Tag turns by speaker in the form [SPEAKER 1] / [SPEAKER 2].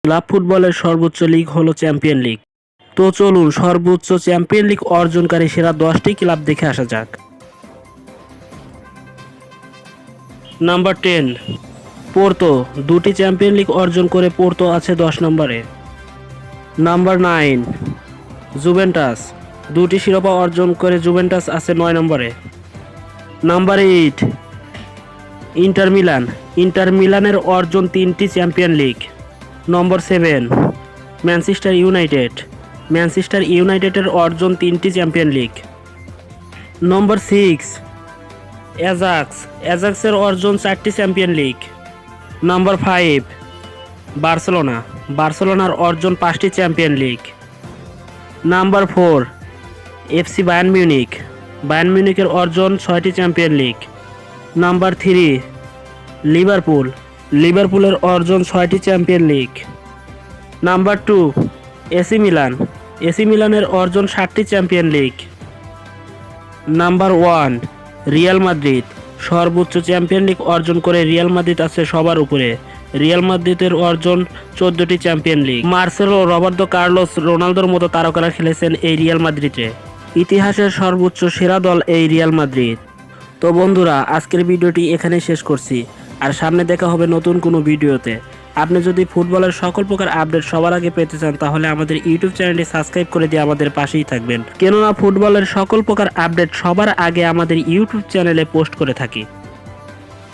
[SPEAKER 1] Club ফুটবলের সর্বোচ্চ league হলো চ্যাম্পিয়ন লিগ। তো চলুন সর্বোচ্চ চ্যাম্পিয়ন লিগ অর্জনকারী সেরা 10টি ক্লাব দেখে আসা যাক। Number 10, Porto. 2টি চ্যাম্পিয়ন লিগ অর্জন করে পোর্তো আছে 10 নম্বরে। Number 9, Juventus. 2টি শিরোপা অর্জন করে জুভেন্টাস আছে 9 নম্বরে। Number 8, inter Milan. ইন্টার মিলানের অর্জন 3টি চ্যাম্পিয়ন লিগ। নম্বর 7, ম্যানচেস্টার ইউনাইটেড। ম্যানচেস্টার ইউনাইটেডের অর্জন 3টি চ্যাম্পিয়ন লিগ। নম্বর 6, অ্যাজাক্স। অ্যাজাক্সের অর্জন 4টি চ্যাম্পিয়ন লিগ। নম্বর 5, বার্সেলোনা। বার্সেলোনার অর্জন 5টি champion league. Number 4, FC Bayern Munich. Bayern মিউনিকের অর্জন 6টি চ্যাম্পিয়ন লিগ। Number 3, Liverpool. লিভারপুলের অর্জন 6টি champion league. Number 2, AC Milan. AC মিলানের অর্জন 7টি champion league. Number 1, Real Madrid. সর্বোচ্চ চ্যাম্পিয়ন লিগ অর্জন করে রিয়াল মাদ্রিদ আছে সবার উপরে। রিয়াল মাদ্রিদের অর্জন 14টি champion league. Marcelo, Roberto Carlos, রোনালদোর মতো তারকারা খেলেছেন এই রিয়াল মাদ্রিদে। ইতিহাসের সর্বোচ্চ সেরা দল এই রিয়াল মাদ্রিদ। তো বন্ধুরা, আজকের ভিডিওটি এখানে শেষ করছি। আর সামনে দেখা হবে নতুন কোনো ভিডিওতে। আপনি যদি ফুটবলের সকল প্রকার আপডেট সবার আগে পেতে চান তাহলে আমাদের ইউটিউব চ্যানেলটি সাবস্ক্রাইব করে দিয়ে আমাদের পাশেই থাকবেন, কেননা ফুটবলের সকল প্রকার আপডেট সবার আগে আমাদের ইউটিউব চ্যানেলে পোস্ট করে থাকি।